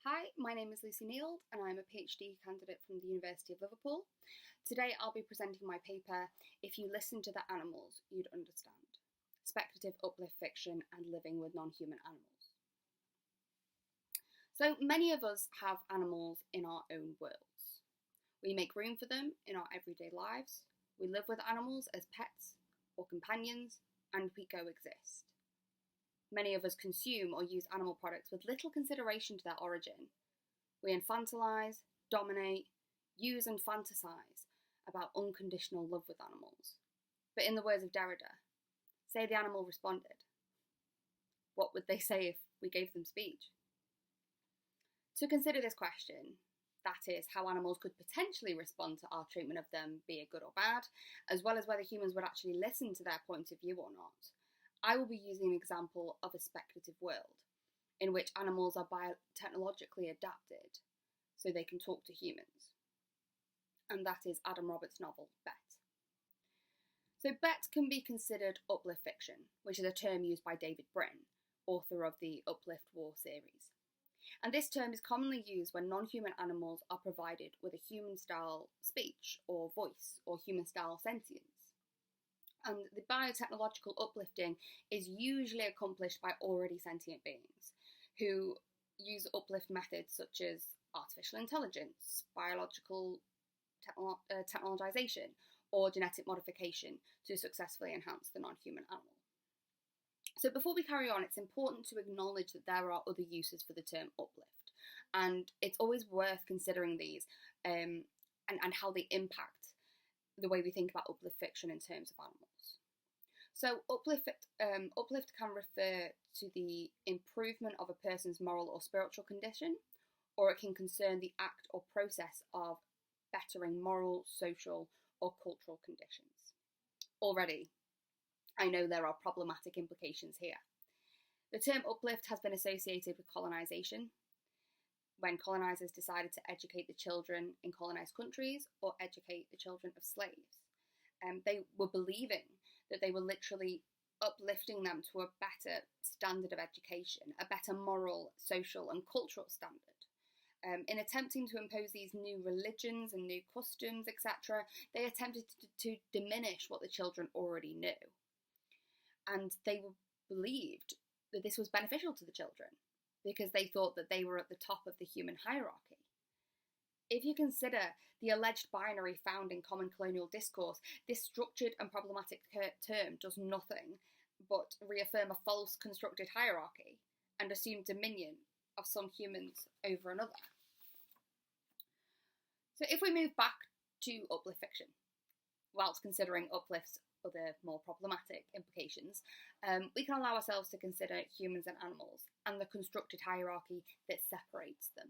Hi, my name is Lucy Nield and I'm a PhD candidate from the University of Liverpool. Today I'll be presenting my paper, If You Listen to the Animals, You'd Understand. Speculative Uplift Fiction and Living with Non-Human Animals. So many of us have animals in our own worlds. We make room for them in our everyday lives. We live with animals as pets or companions, and we coexist. Many of us consume or use animal products with little consideration to their origin. We infantilize, dominate, use and fantasize about unconditional love with animals. But in the words of Derrida, say the animal responded. What would they say if we gave them speech? To consider this question, that is, how animals could potentially respond to our treatment of them, be it good or bad, as well as whether humans would actually listen to their point of view or not, I will be using an example of a speculative world in which animals are biotechnologically adapted so they can talk to humans. And that is Adam Roberts' novel, Bet. So Bet can be considered uplift fiction, which is a term used by David Brin, author of the Uplift War series. And this term is commonly used when non-human animals are provided with a human-style speech or voice or human-style sentience. And the biotechnological uplifting is usually accomplished by already sentient beings who use uplift methods such as artificial intelligence, biological technologization, or genetic modification to successfully enhance the non-human animal. So before we carry on, it's important to acknowledge that there are other uses for the term uplift, and it's always worth considering these and how they impact the way we think about uplift fiction in terms of animals. So uplift can refer to the improvement of a person's moral or spiritual condition, or it can concern the act or process of bettering moral, social, or cultural conditions. Already, I know there are problematic implications here. The term uplift has been associated with colonisation, when colonisers decided to educate the children in colonised countries or educate the children of slaves. They were believing that they were literally uplifting them to a better standard of education, a better moral, social and cultural standard. In attempting to impose these new religions and new customs, etc., they attempted to diminish what the children already knew. And they believed that this was beneficial to the children, because they thought that they were at the top of the human hierarchy. If you consider the alleged binary found in common colonial discourse, this structured and problematic term does nothing but reaffirm a false constructed hierarchy and assume dominion of some humans over another. So if we move back to uplift fiction, whilst considering uplift's other more problematic implications, we can allow ourselves to consider humans and animals and the constructed hierarchy that separates them.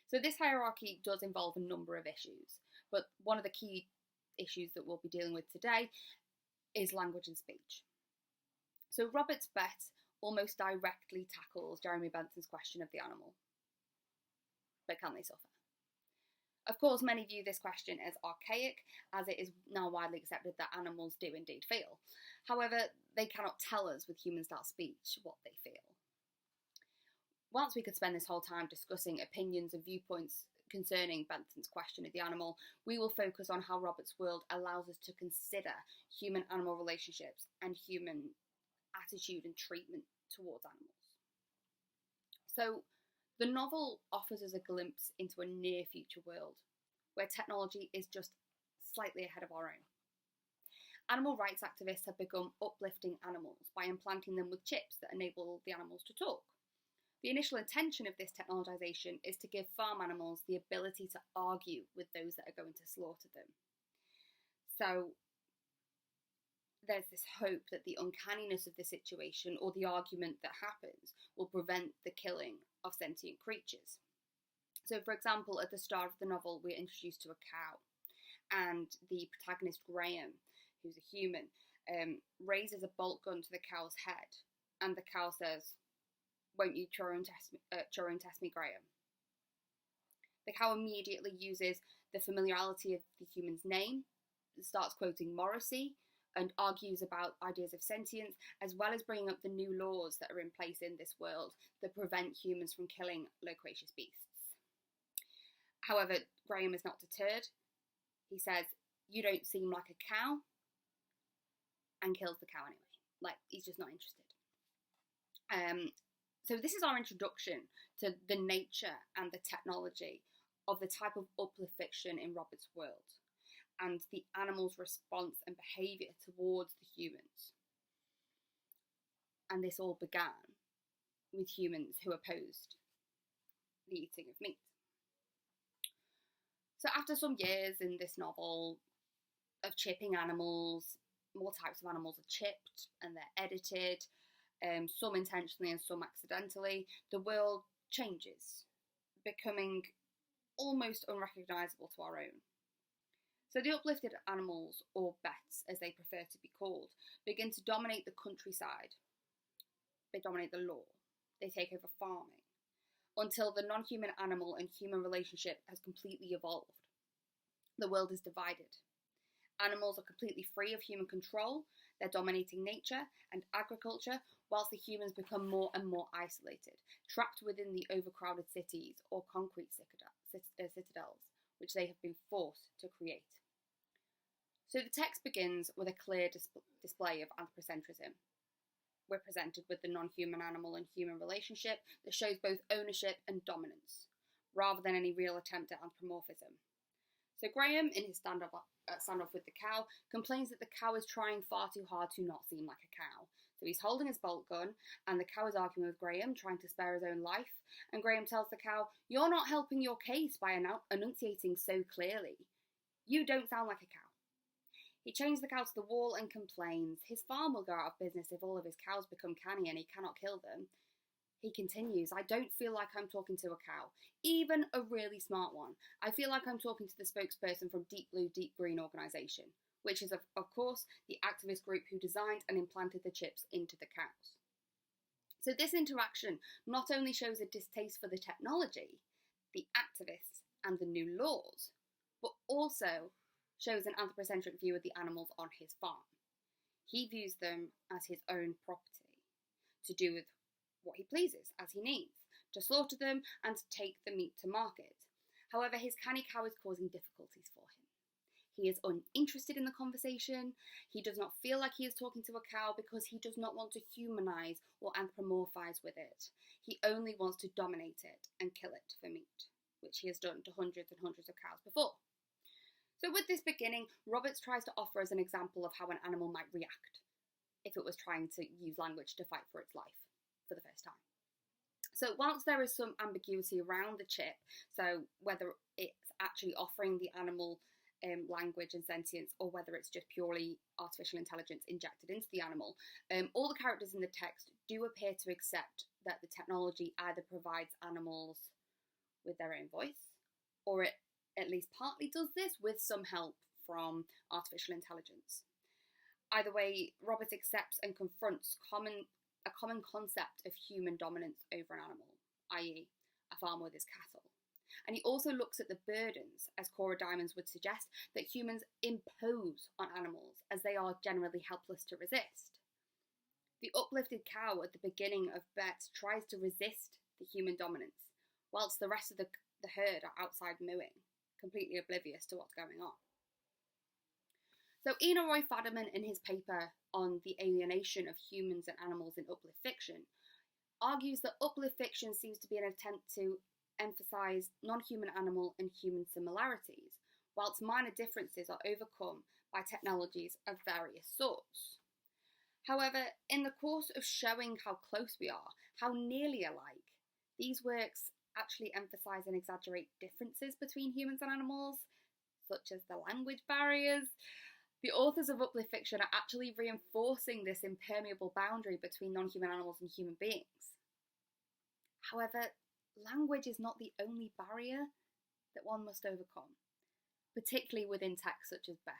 So this hierarchy does involve a number of issues, but one of the key issues that we'll be dealing with today is language and speech. So Roberts' Bet almost directly tackles Jeremy Bentham's question of the animal. But can they suffer? Of course, many view this question as archaic, as it is now widely accepted that animals do indeed feel. However, they cannot tell us with human-style speech what they feel. Whilst we could spend this whole time discussing opinions and viewpoints concerning Bentham's question of the animal, we will focus on how Roberts' world allows us to consider human-animal relationships and human attitude and treatment towards animals. So, the novel offers us a glimpse into a near-future world where technology is just slightly ahead of our own. Animal rights activists have begun uplifting animals by implanting them with chips that enable the animals to talk. The initial intention of this technologisation is to give farm animals the ability to argue with those that are going to slaughter them. So there's this hope that the uncanniness of the situation or the argument that happens will prevent the killing of sentient creatures. So, for example, at the start of the novel, we're introduced to a cow, and the protagonist, Graham, who's a human, raises a bolt gun to the cow's head, and the cow says, "Won't you Turing test me, Graham?" The cow immediately uses the familiarity of the human's name, starts quoting Morrissey, and argues about ideas of sentience, as well as bringing up the new laws that are in place in this world that prevent humans from killing loquacious beasts. However, Graham is not deterred. He says, "You don't seem like a cow," and kills the cow anyway. Like, he's just not interested. So this is our introduction to the nature and the technology of the type of uplift fiction in Robert's world, and the animal's response and behaviour towards the humans. And this all began with humans who opposed the eating of meat. So after some years in this novel of chipping animals, more types of animals are chipped and they're edited, some intentionally and some accidentally, the world changes, becoming almost unrecognisable to our own. So the uplifted animals, or bets as they prefer to be called, begin to dominate the countryside. They dominate the law. They take over farming, until the non-human animal and human relationship has completely evolved. The world is divided. Animals are completely free of human control. They're dominating nature and agriculture, whilst the humans become more and more isolated, trapped within the overcrowded cities or concrete citadels, which they have been forced to create. So the text begins with a clear display of anthropocentrism. We're presented with the non-human animal and human relationship that shows both ownership and dominance, rather than any real attempt at anthropomorphism. So Graham, in his standoff with the cow, complains that the cow is trying far too hard to not seem like a cow. So he's holding his bolt gun, and the cow is arguing with Graham, trying to spare his own life. And Graham tells the cow, "You're not helping your case by enunciating so clearly. You don't sound like a cow." He chains the cow to the wall and complains. His farm will go out of business if all of his cows become canny and he cannot kill them. He continues, "I don't feel like I'm talking to a cow, even a really smart one. I feel like I'm talking to the spokesperson from Deep Blue, Deep Green organisation, which is, of course, the activist group who designed and implanted the chips into the cows." So this interaction not only shows a distaste for the technology, the activists, and the new laws, but also shows an anthropocentric view of the animals on his farm. He views them as his own property, to do with what he pleases, as he needs, to slaughter them and to take the meat to market. However, his canny cow is causing difficulties for him. He is uninterested in the conversation. He does not feel like he is talking to a cow because he does not want to humanise or anthropomorphise with it. He only wants to dominate it and kill it for meat, which he has done to hundreds and hundreds of cows before. So with this beginning, Roberts tries to offer us an example of how an animal might react if it was trying to use language to fight for its life for the first time. So whilst there is some ambiguity around the chip, so whether it's actually offering the animal language and sentience, or whether it's just purely artificial intelligence injected into the animal, all the characters in the text do appear to accept that the technology either provides animals with their own voice, or it at least partly does this with some help from artificial intelligence. Either way, Roberts accepts and confronts a common concept of human dominance over an animal, i.e. a farmer with his cattle. And he also looks at the burdens, as Cora Diamonds would suggest, that humans impose on animals, as they are generally helpless to resist. The uplifted cow at the beginning of Bet tries to resist the human dominance, whilst the rest of the herd are outside mooing, completely oblivious to what's going on. So Ina Roy Fadiman, in his paper on the alienation of humans and animals in uplift fiction, argues that uplift fiction seems to be an attempt to emphasise non-human animal and human similarities, whilst minor differences are overcome by technologies of various sorts. However, in the course of showing how close we are, how nearly alike, these works actually emphasise and exaggerate differences between humans and animals, such as the language barriers. The authors of uplift fiction are actually reinforcing this impermeable boundary between non-human animals and human beings. However, language is not the only barrier that one must overcome, particularly within texts such as Bet.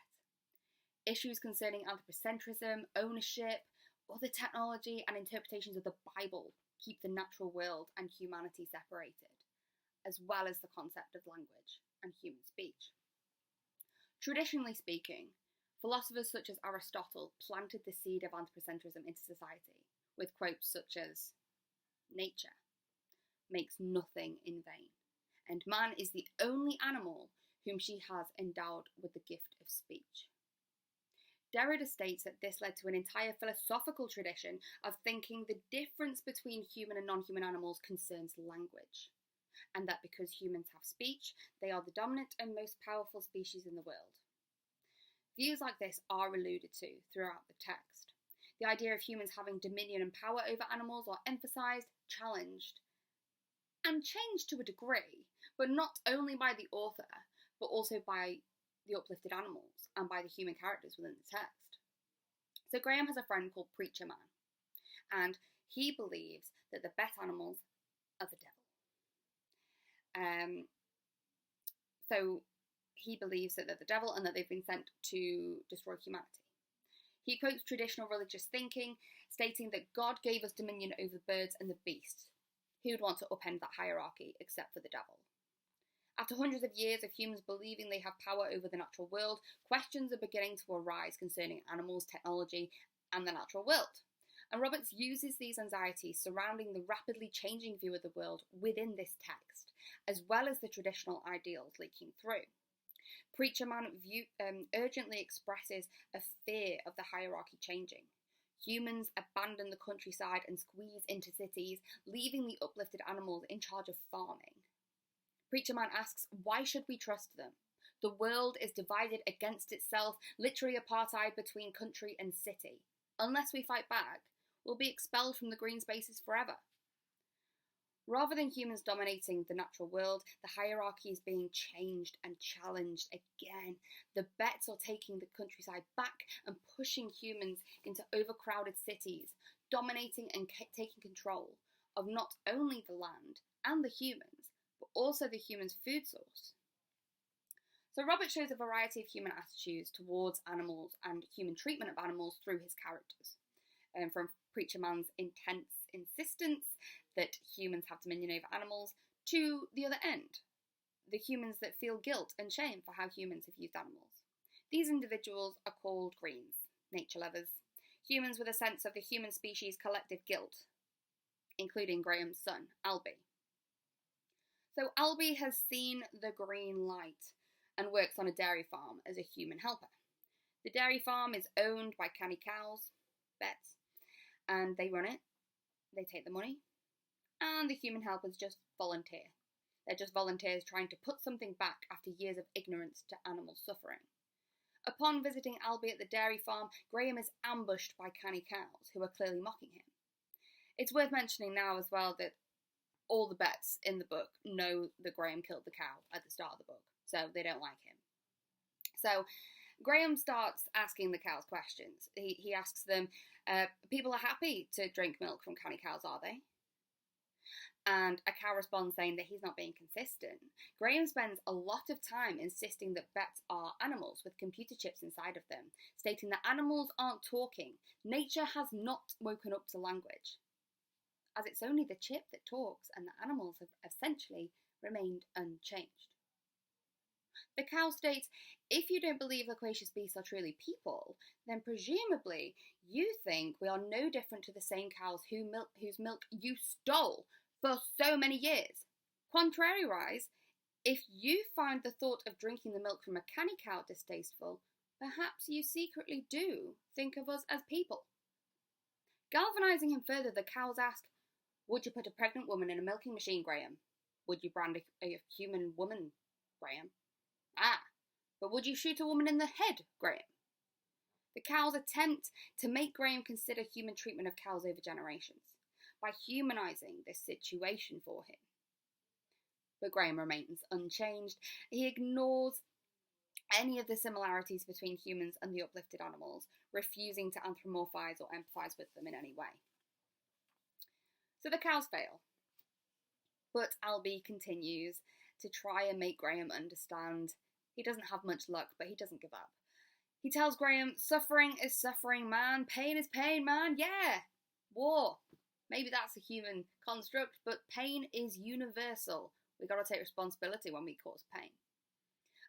Issues concerning anthropocentrism, ownership, other technology, and interpretations of the Bible keep the natural world and humanity separated, as well as the concept of language and human speech. Traditionally speaking, Philosophers such as Aristotle planted the seed of anthropocentrism into society with quotes such as, "Nature makes nothing in vain, and man is the only animal whom she has endowed with the gift of speech." Derrida states that this led to an entire philosophical tradition of thinking the difference between human and non-human animals concerns language, and that because humans have speech, they are the dominant and most powerful species in the world. Views like this are alluded to throughout the text. The idea of humans having dominion and power over animals are emphasised, challenged, and changed to a degree, but not only by the author, but also by the uplifted animals and by the human characters within the text. So Graham has a friend called Preacher Man, and he believes that the best animals are the devil. So he believes that they're the devil and that they've been sent to destroy humanity. He quotes traditional religious thinking, stating that God gave us dominion over birds and the beasts. Who would want to upend that hierarchy except for the devil? After hundreds of years of humans believing they have power over the natural world, questions are beginning to arise concerning animals, technology, and the natural world. And Roberts uses these anxieties surrounding the rapidly changing view of the world within this text, as well as the traditional ideals leaking through. Preacher Man urgently expresses a fear of the hierarchy changing. Humans abandon the countryside and squeeze into cities, leaving the uplifted animals in charge of farming. Preacher Man asks, why should we trust them? The world is divided against itself, literally apartheid between country and city. Unless we fight back, we'll be expelled from the green spaces forever. Rather than humans dominating the natural world, the hierarchy is being changed and challenged again. The Bets are taking the countryside back and pushing humans into overcrowded cities, dominating and taking control of not only the land and the humans, but also the human's food source. So Robert shows a variety of human attitudes towards animals and human treatment of animals through his characters. From Preacher Man's intense insistence that humans have dominion over animals, to the other end, the humans that feel guilt and shame for how humans have used animals. These individuals are called Greens, nature lovers, humans with a sense of the human species' collective guilt, including Graham's son, Albie. So Albie has seen the green light and works on a dairy farm as a human helper. The dairy farm is owned by canny cows, Bets, and they run it, they take the money, and the human helpers just volunteer. They're just volunteers trying to put something back after years of ignorance to animal suffering. Upon visiting Albie at the dairy farm, Graham is ambushed by canny cows, who are clearly mocking him. It's worth mentioning now as well that all the Bets in the book know that Graham killed the cow at the start of the book, so they don't like him. So Graham starts asking the cows questions. He asks them, people are happy to drink milk from canny cows, are they? And a cow responds saying that he's not being consistent. Graham spends a lot of time insisting that Bets are animals with computer chips inside of them, stating that animals aren't talking. Nature has not woken up to language, as it's only the chip that talks and the animals have essentially remained unchanged. The cow states, if you don't believe loquacious beasts are truly people, then presumably you think we are no different to the same cows whose milk you stole for so many years. Contrariwise, if you find the thought of drinking the milk from a canny cow distasteful, perhaps you secretly do think of us as people. Galvanising him further, the cows ask, would you put a pregnant woman in a milking machine, Graham? Would you brand a human woman, Graham? But would you shoot a woman in the head, Graham? The cows attempt to make Graham consider human treatment of cows over generations by humanising this situation for him. But Graham remains unchanged. He ignores any of the similarities between humans and the uplifted animals, refusing to anthropomorphise or empathise with them in any way. So the cows fail. But Albie continues to try and make Graham understand. He doesn't have much luck, but he doesn't give up. He tells Graham, suffering is suffering, man. Pain is pain, man. Yeah. War. Maybe that's a human construct, but pain is universal. We got to take responsibility when we cause pain.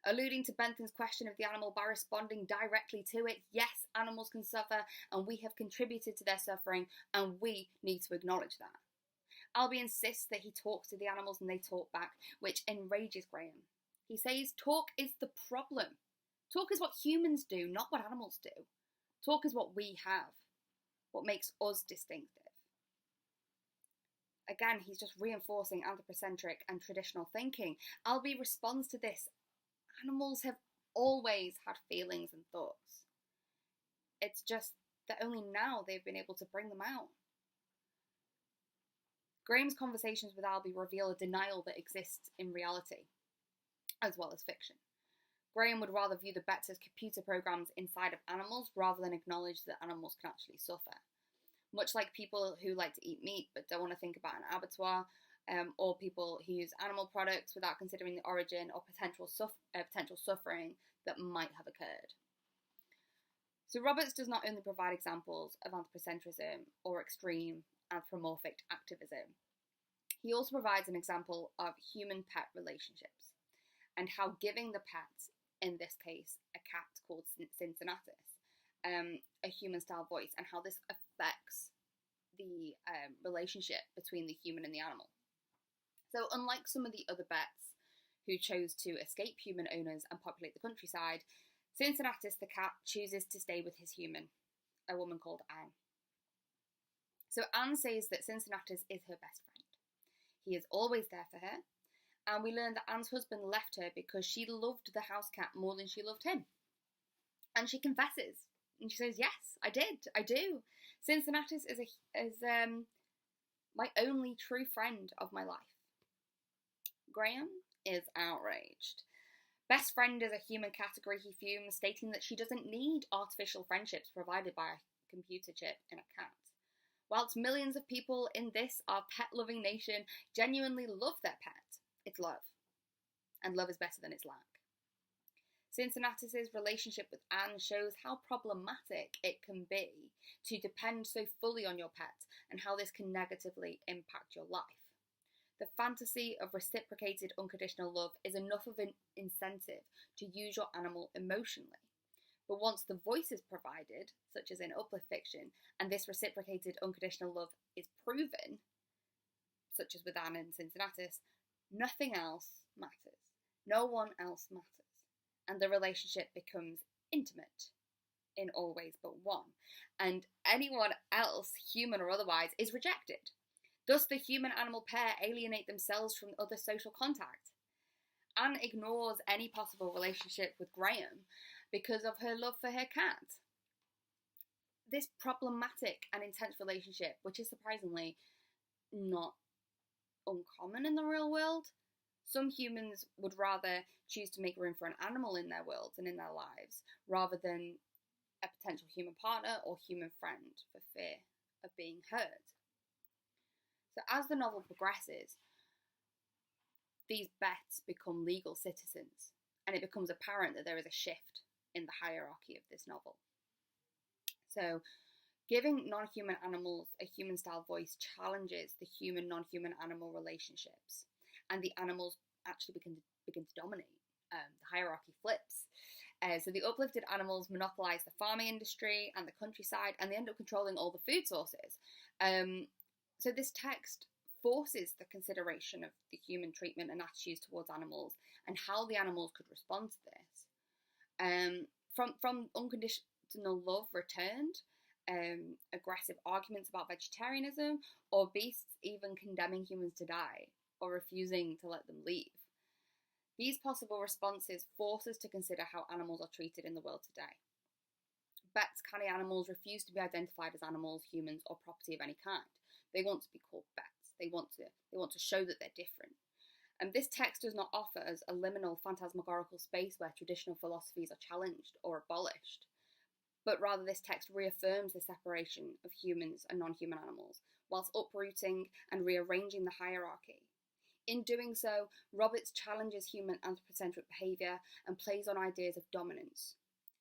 alluding to Bentham's question of the animal by responding directly to it. Yes, animals can suffer, and we have contributed to their suffering, and we need to acknowledge that. Albie insists that he talks to the animals and they talk back, which enrages Graham. He says talk is the problem. Talk is what humans do, not what animals do. Talk is what we have, what makes us distinctive. Again, he's just reinforcing anthropocentric and traditional thinking. Albie responds to this. Animals have always had feelings and thoughts. It's just that only now they've been able to bring them out. Graham's conversations with Albie reveal a denial that exists in reality, as well as fiction. Graham would rather view the Bets as computer programs inside of animals rather than acknowledge that animals can actually suffer. Much like people who like to eat meat but don't want to think about an abattoir, or people who use animal products without considering the origin or potential suffering that might have occurred. So Roberts does not only provide examples of anthropocentrism or extreme anthropomorphic activism, he also provides an example of human-pet relationships and how giving the pet, in this case a cat called Cincinnatus, a human-style voice, and how this affects the relationship between the human and the animal. So unlike some of the other Bets who chose to escape human owners and populate the countryside, Cincinnatus the cat chooses to stay with his human, a woman called Anne. So Anne says that Cincinnatus is her best friend. He is always there for her, and we learn that Anne's husband left her because she loved the house cat more than she loved him. And she confesses, and she says, yes, I do. Cincinnatus is my only true friend of my life. Graham is outraged. Best friend is a human category, he fumes, stating that she doesn't need artificial friendships provided by a computer chip in a cat. Whilst millions of people in this, our pet-loving nation, genuinely love their pet, it's love. And love is better than its lack. Cincinnatus's relationship with Anne shows how problematic it can be to depend so fully on your pet and how this can negatively impact your life. The fantasy of reciprocated unconditional love is enough of an incentive to use your animal emotionally. But once the voice is provided, such as in uplift fiction, and this reciprocated unconditional love is proven, such as with Anne and Cincinnatus, nothing else matters. No one else matters. And the relationship becomes intimate in all ways but one. And anyone else, human or otherwise, is rejected. Thus, the human-animal pair alienate themselves from other social contact. Anne ignores any possible relationship with Graham because of her love for her cat. This problematic and intense relationship, which is surprisingly not uncommon in the real world, some humans would rather choose to make room for an animal in their worlds and in their lives, rather than a potential human partner or human friend for fear of being hurt. So as the novel progresses, these Bets become legal citizens, and it becomes apparent that there is a shift in the hierarchy of this novel. So giving non-human animals a human-style voice challenges the human-non-human animal relationships, and the animals actually begin to dominate. The hierarchy flips. So the uplifted animals monopolise the farming industry and the countryside, and they end up controlling all the food sources. So this text forces the consideration of the human treatment and attitudes towards animals and how the animals could respond to this. From unconditional love returned, aggressive arguments about vegetarianism, or beasts even condemning humans to die or refusing to let them leave. These possible responses force us to consider how animals are treated in the world today. Bets carry animals refuse to be identified as animals, humans, or property of any kind. They want to be called Bets. They want to show that they're different. And this text does not offer us a liminal phantasmagorical space where traditional philosophies are challenged or abolished, but rather this text reaffirms the separation of humans and non-human animals, whilst uprooting and rearranging the hierarchy. In doing so, Roberts challenges human anthropocentric behaviour and plays on ideas of dominance,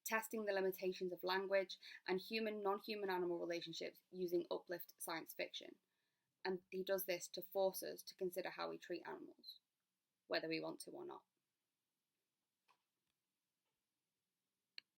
testing the limitations of language and human-non-human animal relationships using uplift science fiction. And he does this to force us to consider how we treat animals, whether we want to or not.